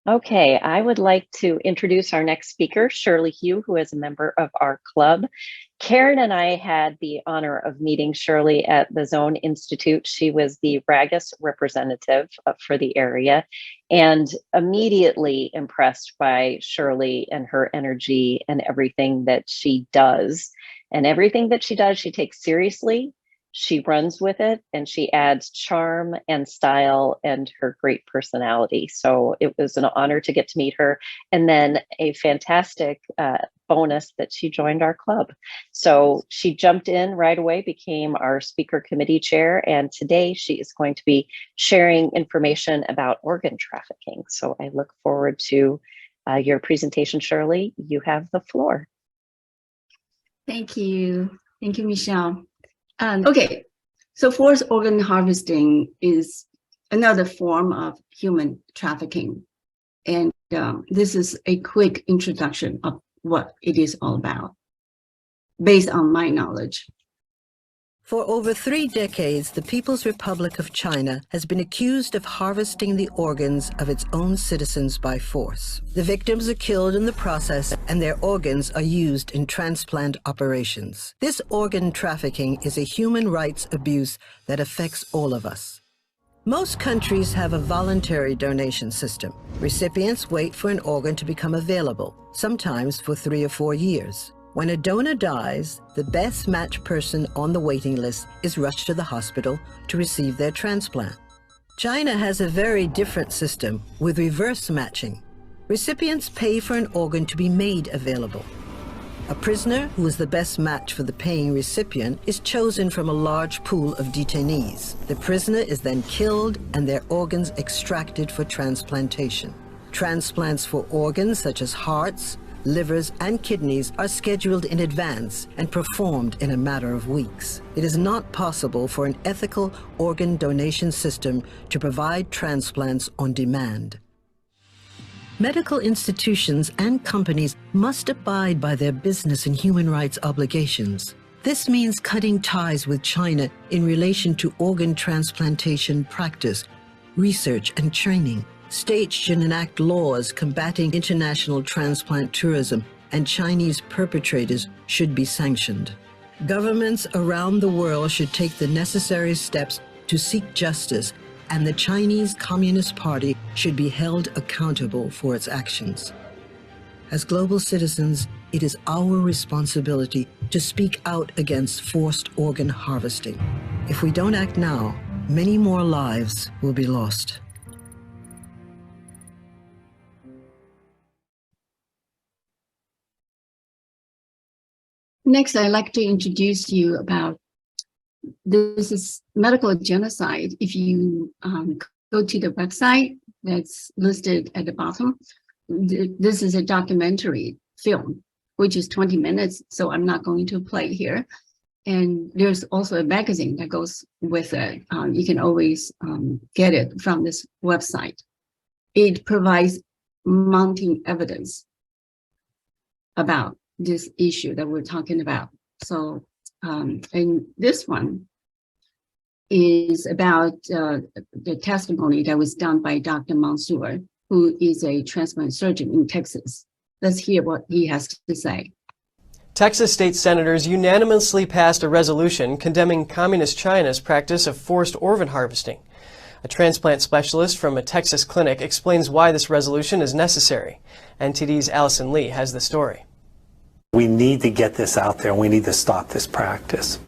Okay, I would like to introduce our next speaker, Shirley Hugh, who is a member of our club. Karen and I had the honor of meeting Shirley at the Zone Institute. She was the Ragus representative for the area, and immediately impressed by Shirley and her energy and everything that she does. And everything that she does, she takes seriously. She runs with it, and she adds charm and style and her great personality. So it was an honor to get to meet her. And then a fantastic bonus that she joined our club. So she jumped in right away, became our speaker committee chair. And today she is going to be sharing information about organ trafficking. So I look forward to your presentation, Shirley. You have the floor. Thank you. Thank you, Michelle. Okay, so forced organ harvesting is another form of human trafficking. And this is a quick introduction of what it is all about, based on my knowledge. For over 3 decades, the People's Republic of China has been accused of harvesting the organs of its own citizens by force. The victims are killed in the process, and their organs are used in transplant operations. This organ trafficking is a human rights abuse that affects all of us. Most countries have a voluntary donation system. Recipients wait for an organ to become available, sometimes for 3 or 4 years. When a donor dies, the best matched person on the waiting list is rushed to the hospital to receive their transplant. China has a very different system with reverse matching. Recipients pay for an organ to be made available. A prisoner who is the best match for the paying recipient is chosen from a large pool of detainees. The prisoner is then killed and their organs extracted for transplantation. Transplants for organs such as hearts, livers, and kidneys are scheduled in advance and performed in a matter of weeks. It is not possible for an ethical organ donation system to provide transplants on demand. Medical institutions and companies must abide by their business and human rights obligations. This means cutting ties with China in relation to organ transplantation practice, research, and training. States should enact laws combating international transplant tourism, and Chinese perpetrators should be sanctioned. Governments around the world should take the necessary steps to seek justice, and the Chinese Communist Party should be held accountable for its actions. As global citizens, it is our responsibility to speak out against forced organ harvesting. If we don't act now, many more lives will be lost. Next, I'd like to introduce you about this is medical genocide. If you go to the website that's listed at the bottom, this is a documentary film, which is 20 minutes, so I'm not going to play here. And there's also a magazine that goes with it. You can always get it from this website. It provides mounting evidence about this issue that we're talking about. So, and this one is about the testimony that was done by Dr. Mansour, who is a transplant surgeon in Texas. Let's hear what he has to say. Texas state senators unanimously passed a resolution condemning Communist China's practice of forced organ harvesting. A transplant specialist from a Texas clinic explains why this resolution is necessary. NTD's Allison Lee has the story. We need to get this out there. We need to stop this practice.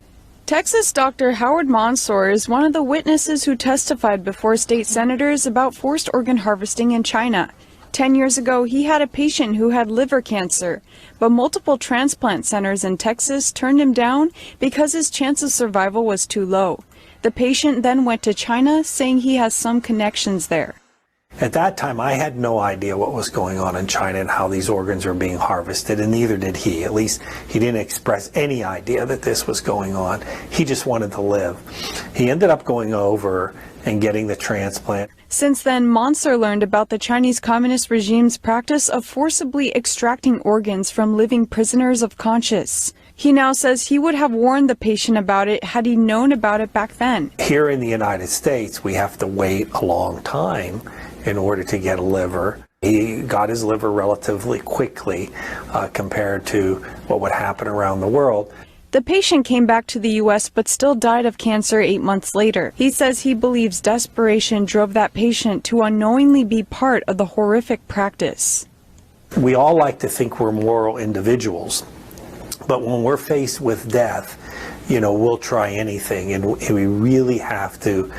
Texas Dr. Howard Mansour is one of the witnesses who testified before state senators about forced organ harvesting in China. 10 years ago, he had a patient who had liver cancer, but multiple transplant centers in Texas turned him down because his chance of survival was too low. The patient then went to China, saying he has some connections there. At that time, I had no idea what was going on in China and how these organs were being harvested, and neither did he. At least he didn't express any idea that this was going on. He just wanted to live. He ended up going over and getting the transplant. Since then, Mansour learned about the Chinese Communist regime's practice of forcibly extracting organs from living prisoners of conscience. He now says he would have warned the patient about it had he known about it back then. Here in the United States, we have to wait a long time in order to get a liver. He got his liver relatively quickly compared to what would happen around the world. The patient came back to the U.S. but still died of cancer 8 months later. He says he believes desperation drove that patient to unknowingly be part of the horrific practice. We all like to think we're moral individuals, but when we're faced with death, we'll try anything, and we really have to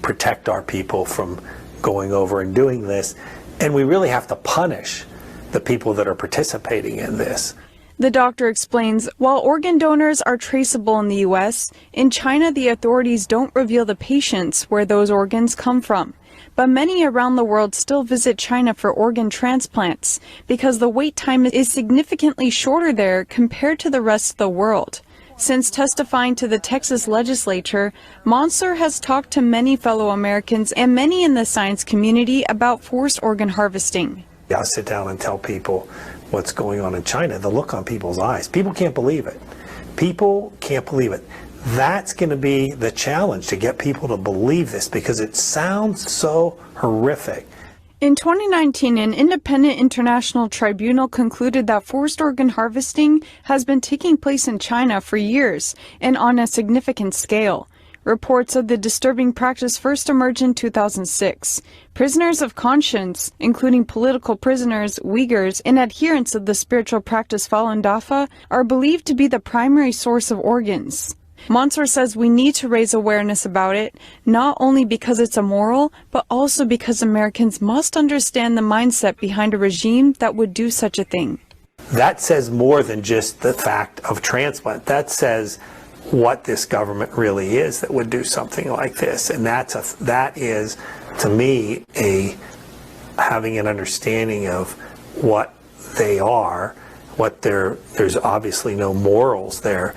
protect our people from going over and doing this, and we really have to punish the people that are participating in this. The doctor explains, while organ donors are traceable in the U.S., in China the authorities don't reveal the patients where those organs come from. But many around the world still visit China for organ transplants because the wait time is significantly shorter there compared to the rest of the world. Since testifying to the Texas legislature, Mansour has talked to many fellow Americans and many in the science community about forced organ harvesting. I sit down and tell people what's going on in China. The look on people's eyes. People can't believe it. People can't believe it. That's going to be the challenge, to get people to believe this, because it sounds so horrific. In 2019, an independent international tribunal concluded that forced organ harvesting has been taking place in China for years and on a significant scale. Reports of the disturbing practice first emerged in 2006. Prisoners of conscience, including political prisoners, Uyghurs, and adherents of the spiritual practice Falun Dafa, are believed to be the primary source of organs. Mansour says we need to raise awareness about it, not only because it's immoral, but also because Americans must understand the mindset behind a regime that would do such a thing. That says more than just the fact of transplant. That says what this government really is that would do something like this. And that is, to me, having an understanding of what they are, there's obviously no morals there.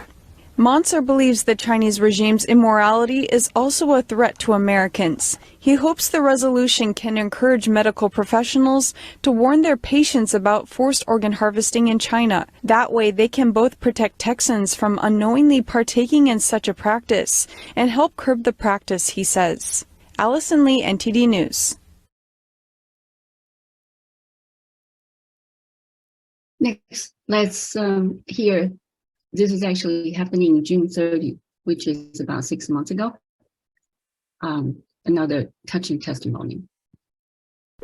Mansour believes the Chinese regime's immorality is also a threat to Americans. He hopes the resolution can encourage medical professionals to warn their patients about forced organ harvesting in China. That way they can both protect Texans from unknowingly partaking in such a practice and help curb the practice, he says. Allison Lee, NTD News. Next, let's hear. This is actually happening June 30, which is about 6 months ago. Another touching testimony.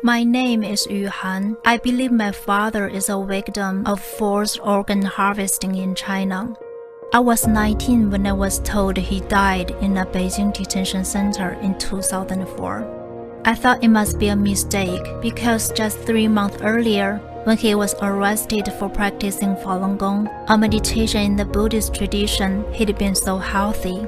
My name is Yu Han. I believe my father is a victim of forced organ harvesting in China. I was 19 when I was told he died in a Beijing detention center in 2004. I thought it must be a mistake because just 3 months earlier, when he was arrested for practicing Falun Gong, a meditation in the Buddhist tradition, he'd been so healthy.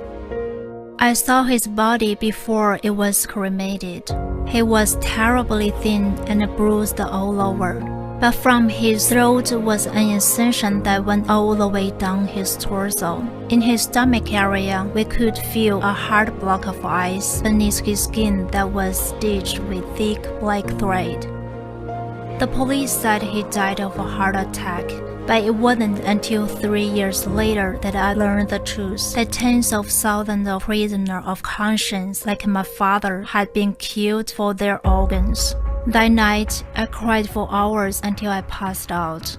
I saw his body before it was cremated. He was terribly thin and bruised all over, but from his throat was an incision that went all the way down his torso. In his stomach area, we could feel a hard block of ice beneath his skin that was stitched with thick black thread. The police said he died of a heart attack, but it wasn't until 3 years later that I learned the truth, that tens of thousands of prisoners of conscience like my father had been killed for their organs. That night, I cried for hours until I passed out.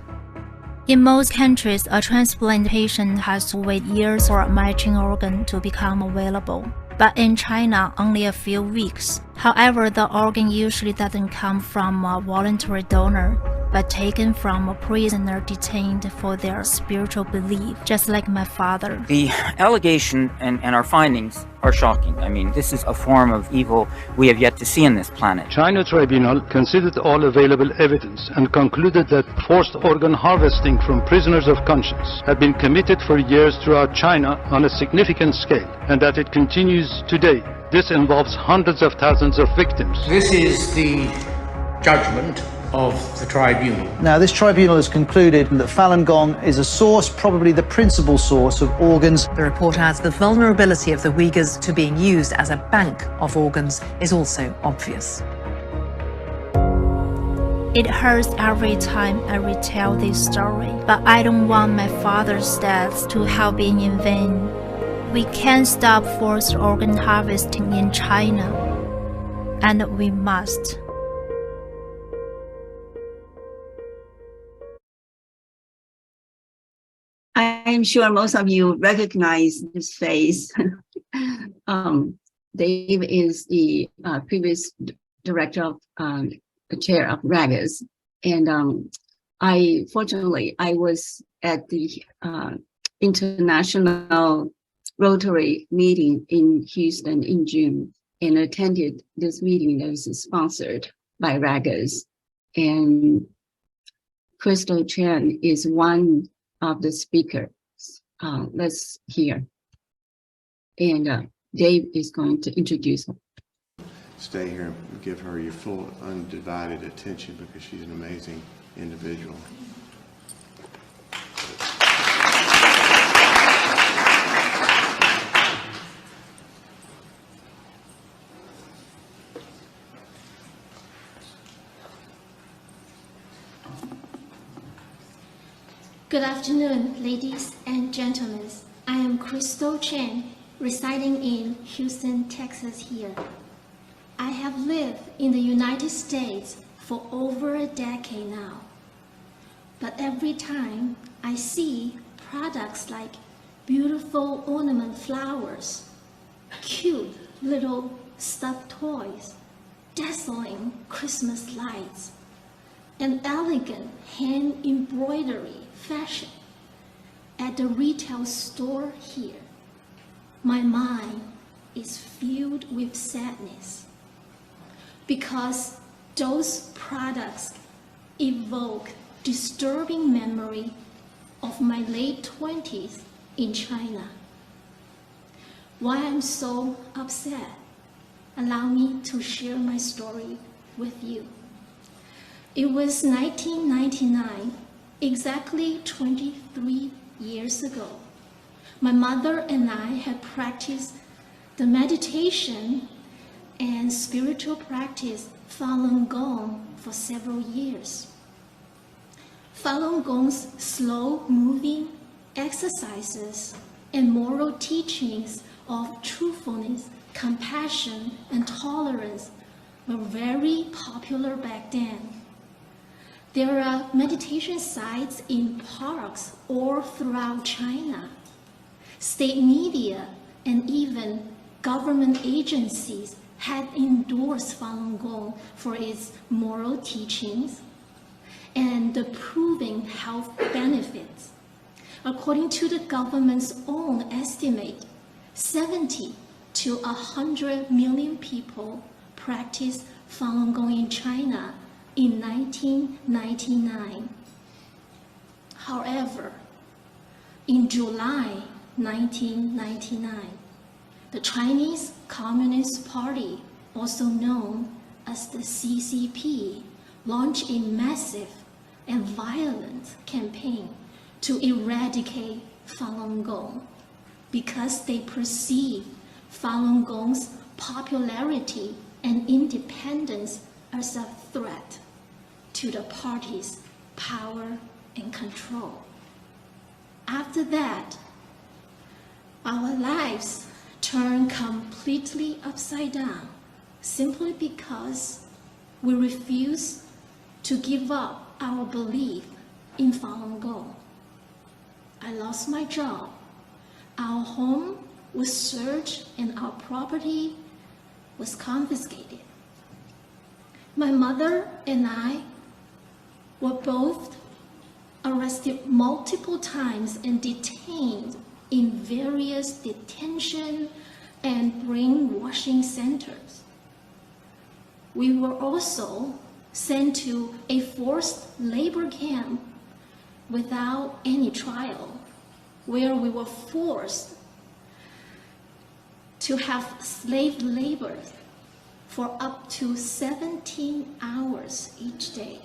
In most countries, a transplant patient has to wait years for a matching organ to become available. But in China, only a few weeks. However, the organ usually doesn't come from a voluntary donor, but taken from a prisoner detained for their spiritual belief, just like my father. The allegation and our findings are shocking. I mean, this is a form of evil we have yet to see on this planet. China Tribunal considered all available evidence and concluded that forced organ harvesting from prisoners of conscience had been committed for years throughout China on a significant scale, and that it continues today. This involves hundreds of thousands of victims. This is the judgment of the tribunal. Now, this tribunal has concluded that Falun Gong is a source, probably the principal source of organs. The report adds the vulnerability of the Uyghurs to being used as a bank of organs is also obvious. It hurts every time I retell this story, but I don't want my father's death to have been in vain. We can't stop forced organ harvesting in China, and we must. am sure most of you recognize this face. Dave is the previous director of the chair of Ragas. And fortunately, I was at the international Rotary meeting in Houston in June and attended this meeting that was sponsored by Ragas. And Crystal Chen is one of the speakers. Let's hear. And Dave is going to introduce her. Stay here and give her your full undivided attention because she's an amazing individual. Good afternoon, ladies and gentlemen. I am Crystal Chen, residing in Houston, Texas here. I have lived in the United States for over a decade now. But every time I see products like beautiful ornament flowers, cute little stuffed toys, dazzling Christmas lights, and elegant hand embroidery fashion at the retail store here, my mind is filled with sadness because those products evoke disturbing memory of my late 20s in China. Why I'm so upset? Allow me to share my story with you. It was 1999, exactly 23 years ago. My mother and I had practiced the meditation and spiritual practice Falun Gong for several years. Falun Gong's slow-moving exercises and moral teachings of truthfulness, compassion, and tolerance were very popular back then. There are meditation sites in parks all throughout China. State media and even government agencies had endorsed Falun Gong for its moral teachings and the proven health benefits. According to the government's own estimate, 70 to 100 million people practiced Falun Gong in China in 1999. However, in July 1999, the Chinese Communist Party, also known as the CCP, launched a massive and violent campaign to eradicate Falun Gong because they perceived Falun Gong's popularity and independence as a threat to the party's power and control. After that, our lives turned completely upside down simply because we refused to give up our belief in Falun Gong. I lost my job. Our home was searched and our property was confiscated. My mother and I were both arrested multiple times and detained in various detention and brainwashing centers. We were also sent to a forced labor camp without any trial, where we were forced to have slave labor for up to 17 hours each day.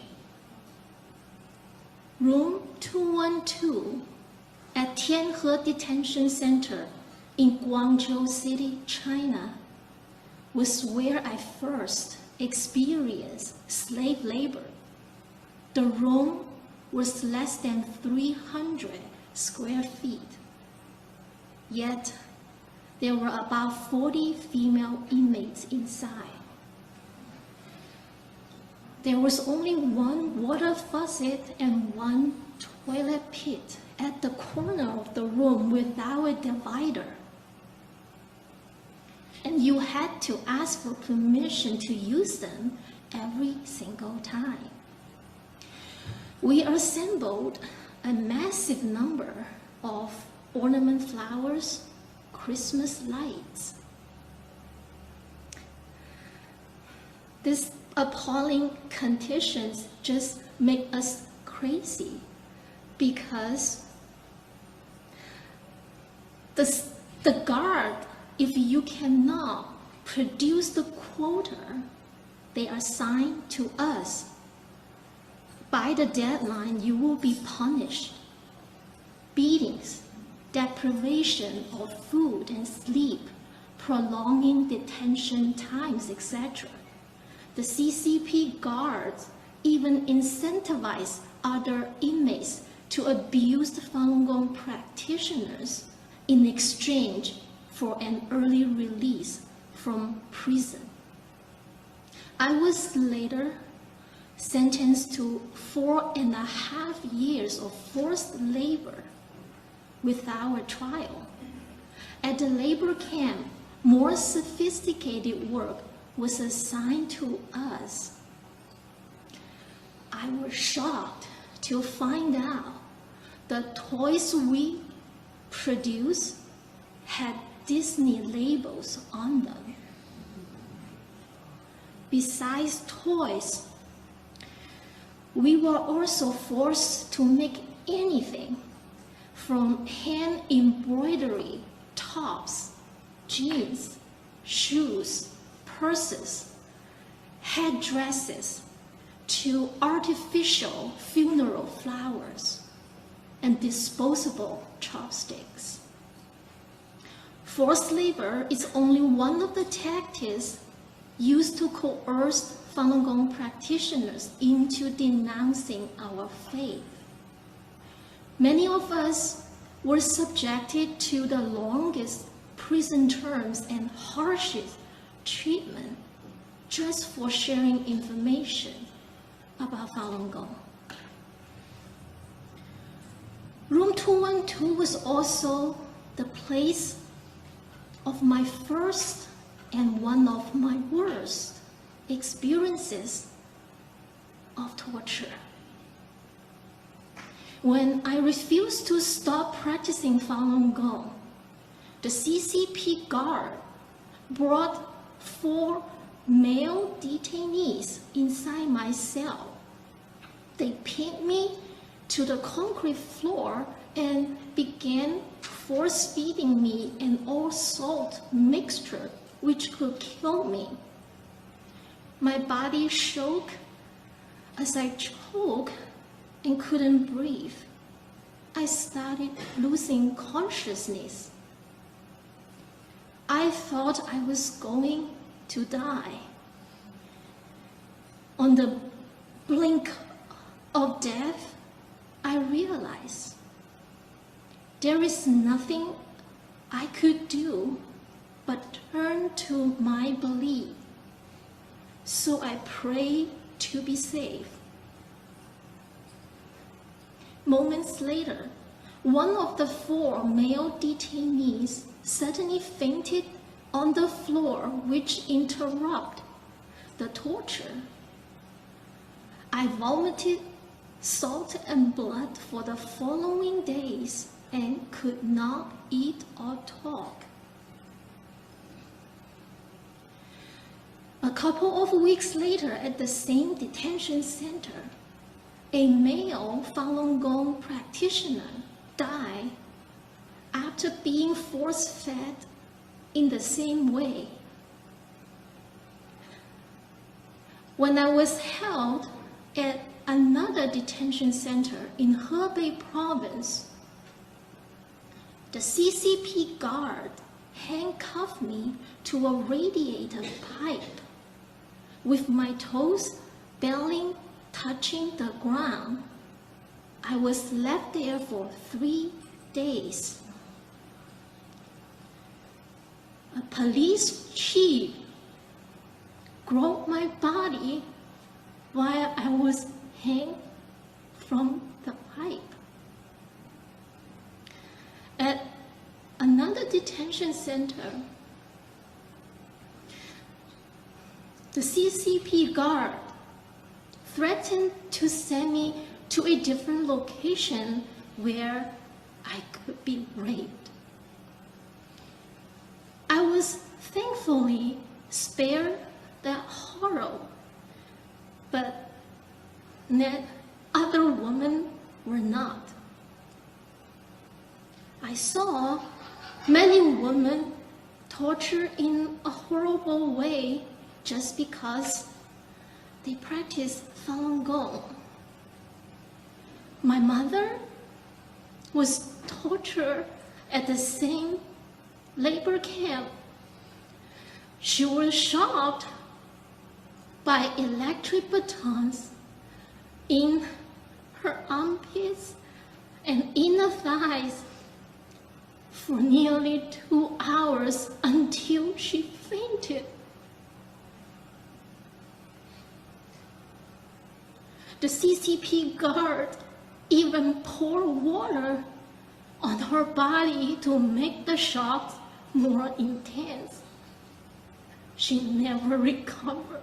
Room 212 at Tianhe Detention Center in Guangzhou City, China, was where I first experienced slave labor. The room was less than 300 square feet. Yet, there were about 40 female inmates inside. There was only one water faucet and one toilet pit at the corner of the room without a divider. And you had to ask for permission to use them every single time. We assembled a massive number of ornament flowers, Christmas lights. These appalling conditions just make us crazy because the guard, if you cannot produce the quota they assign to us, by the deadline, you will be punished. Beatings, deprivation of food and sleep, prolonging detention times, etc. The CCP guards even incentivize other inmates to abuse the Falun Gong practitioners in exchange for an early release from prison. I was later sentenced to 4.5 years of forced labor without a trial. At the labor camp, more sophisticated work was assigned to us. I was shocked to find out the toys we produced had Disney labels on them. Besides toys, we were also forced to make anything from hand embroidery, tops, jeans, shoes, purses, headdresses, to artificial funeral flowers and disposable chopsticks. Forced labor is only one of the tactics used to coerce Falun Gong practitioners into denouncing our faith. Many of us were subjected to the longest prison terms and harshest treatment just for sharing information about Falun Gong. Room 212 was also the place of my first and one of my worst experiences of torture. When I refused to stop practicing Falun Gong, the CCP guard brought 4 male detainees inside my cell. They pinned me to the concrete floor and began force-feeding me an all-salt mixture which could kill me. My body shook as I choked and couldn't breathe. I started losing consciousness. I thought I was going to die. On the brink of death, I realized there is nothing I could do but turn to my belief. So I prayed to be saved. Moments later, one of the 4 male detainees suddenly fainted on the floor, which interrupted the torture. I vomited salt and blood for the following days and could not eat or talk. A couple of weeks later, at the same detention center, a male Falun Gong practitioner died after being force-fed in the same way. When I was held at another detention center in Hebei province, the CCP guard handcuffed me to a radiator pipe with my toes barely touching the ground. I was left there for 3 days. A police chief grabbed my body while I was hanged from the pipe. detention center, the CCP guard threatened to send me to a different location where I could be raped. I was thankfully spared that horror, but other women were not. I saw many women tortured in a horrible way just because they practiced Falun Gong. My mother was tortured at the same labor camp. She was shot by electric batons in her armpits and inner thighs for nearly 2 hours until she fainted. The CCP guard even poured water on her body to make the shocks more intense. She never recovered.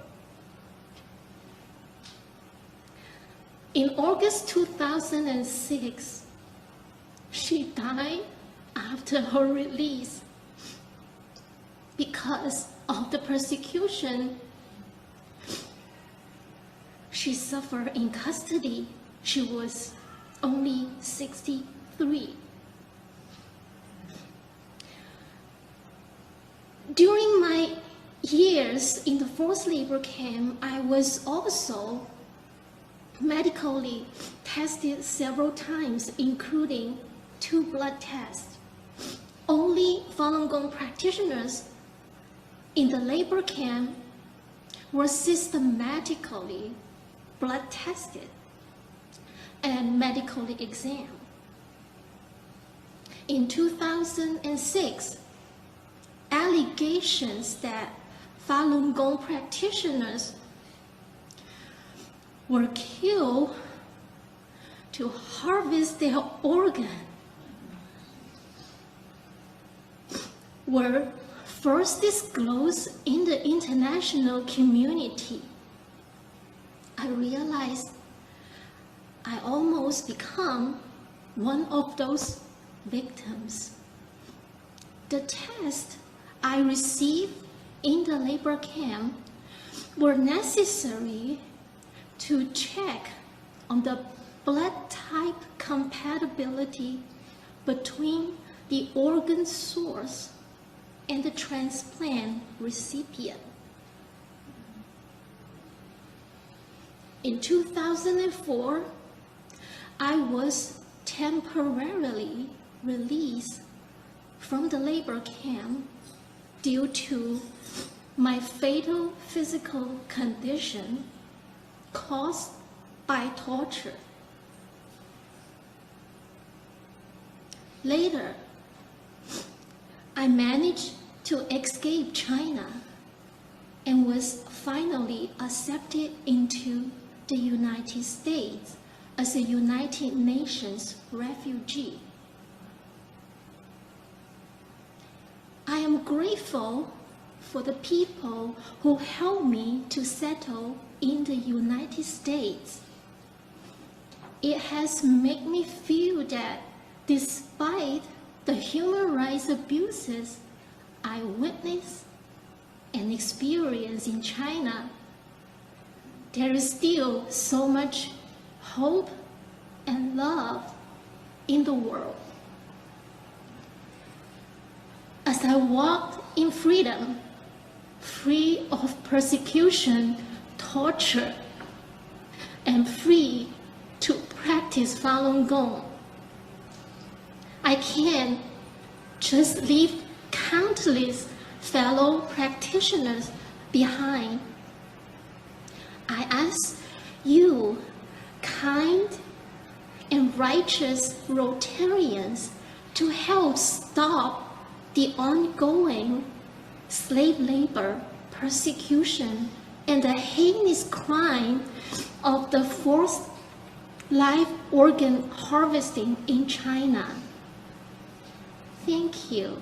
In August 2006, she died after her release because of the persecution she suffered in custody. She was only 63. During my years in the forced labor camp, I was also medically tested several times, including 2 blood tests. Only Falun Gong practitioners in the labor camp were systematically blood tested and medically examined. In 2006, allegations that Falun Gong practitioners were killed to harvest their organ were first disclosed in the international community. I realized I almost become one of those victims. The tests I received in the labor camp were necessary to check on the blood type compatibility between the organ source and the transplant recipient. In 2004, I was temporarily released from the labor camp due to my fatal physical condition caused by torture. Later, I managed to escape China and was finally accepted into the United States as a United Nations refugee. I am grateful for the people who helped me to settle in the United States. It has made me feel that despite the human rights abuses I witnessed and experienced in China, there is still so much hope and love in the world. As I walked in freedom, free of persecution, torture, and free to practice Falun Gong, I can just leave countless fellow practitioners behind. I ask you, kind and righteous Rotarians, to help stop the ongoing slave labor, persecution, and the heinous crime of the forced live organ harvesting in China. Thank you.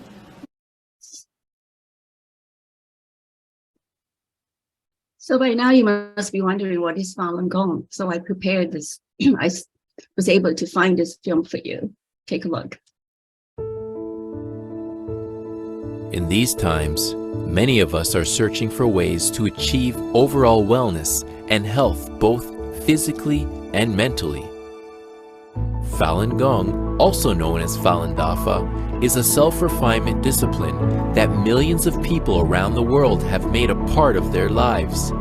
So by now you must be wondering what is Falun Gong. So I prepared this. I was able to find this film for you. Take a look. In these times, many of us are searching for ways to achieve overall wellness and health both physically and mentally. Falun Gong, also known as Falun Dafa, is a self-refinement discipline that millions of people around the world have made a part of their lives.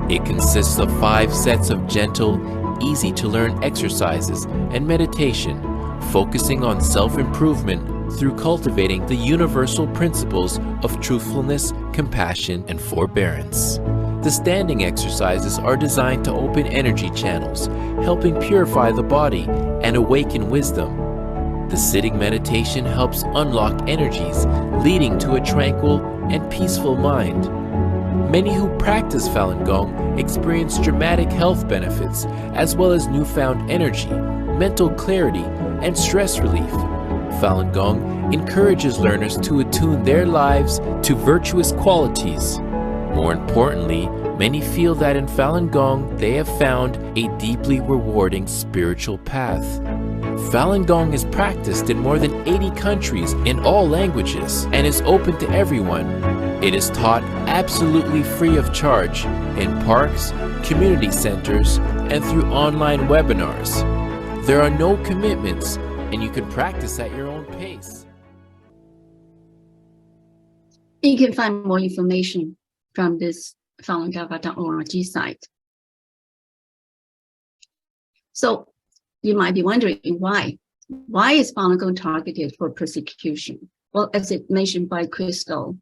It consists of 5 sets of gentle, easy-to-learn exercises and meditation, focusing on self-improvement through cultivating the universal principles of truthfulness, compassion, and forbearance. The standing exercises are designed to open energy channels, helping purify the body and awaken wisdom. The sitting meditation helps unlock energies, leading to a tranquil and peaceful mind. Many who practice Falun Gong experience dramatic health benefits, as well as newfound energy, mental clarity, and stress relief. Falun Gong encourages learners to attune their lives to virtuous qualities. More importantly, many feel that in Falun Gong they have found a deeply rewarding spiritual path. Falun Gong is practiced in more than 80 countries in all languages and is open to everyone. It is taught absolutely free of charge in parks, community centers, and through online webinars. There are no commitments, and you can practice at your own pace. You can find more information from this falundafa.org site. So you might be wondering why. Why is Falun Gong targeted for persecution? Well, as it mentioned by Crystal,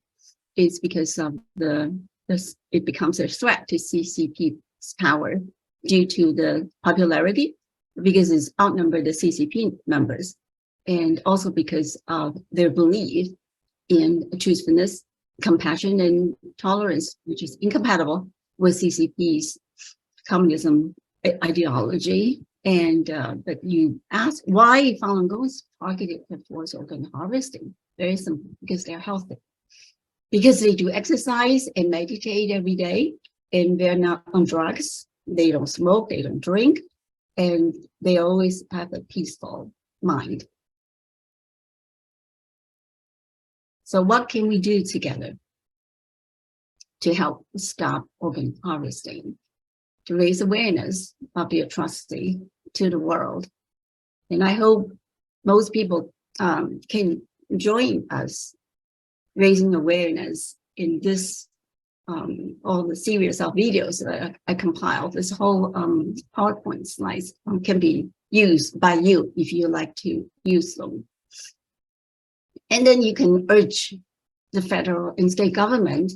it's because of it becomes a threat to CCP's power due to the popularity, because it's outnumbered the CCP members, and also because of their belief in truthfulness, compassion, and tolerance, which is incompatible with CCP's communism ideology. And but you ask why Falun Gong is targeted for forced organ harvesting. Very simple, because they're healthy. Because they do exercise and meditate every day, and they're not on drugs. They don't smoke, they don't drink, and they always have a peaceful mind. So what can we do together to help stop organ harvesting, to raise awareness of the atrocity to the world? And I hope most people can join us raising awareness in this, all the series of videos that I compiled. This whole PowerPoint slides can be used by you if you like to use them. And then you can urge the federal and state government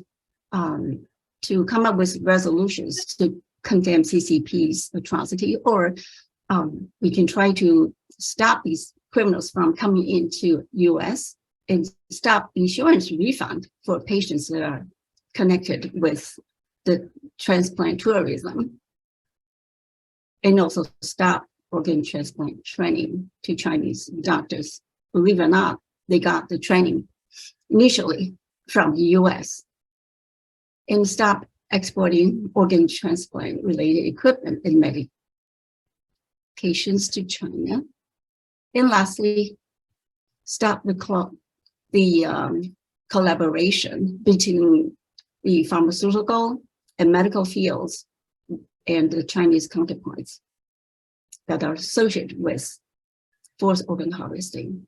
to come up with resolutions to condemn CCP's atrocity, or we can try to stop these criminals from coming into US and stop insurance refund for patients that are connected with the transplant tourism, and also stop organ transplant training to Chinese doctors. Believe it or not, they got the training initially from the US, and stop exporting organ transplant related equipment and medications to China. And lastly, stop the collaboration between the pharmaceutical and medical fields and the Chinese counterparts that are associated with forced organ harvesting.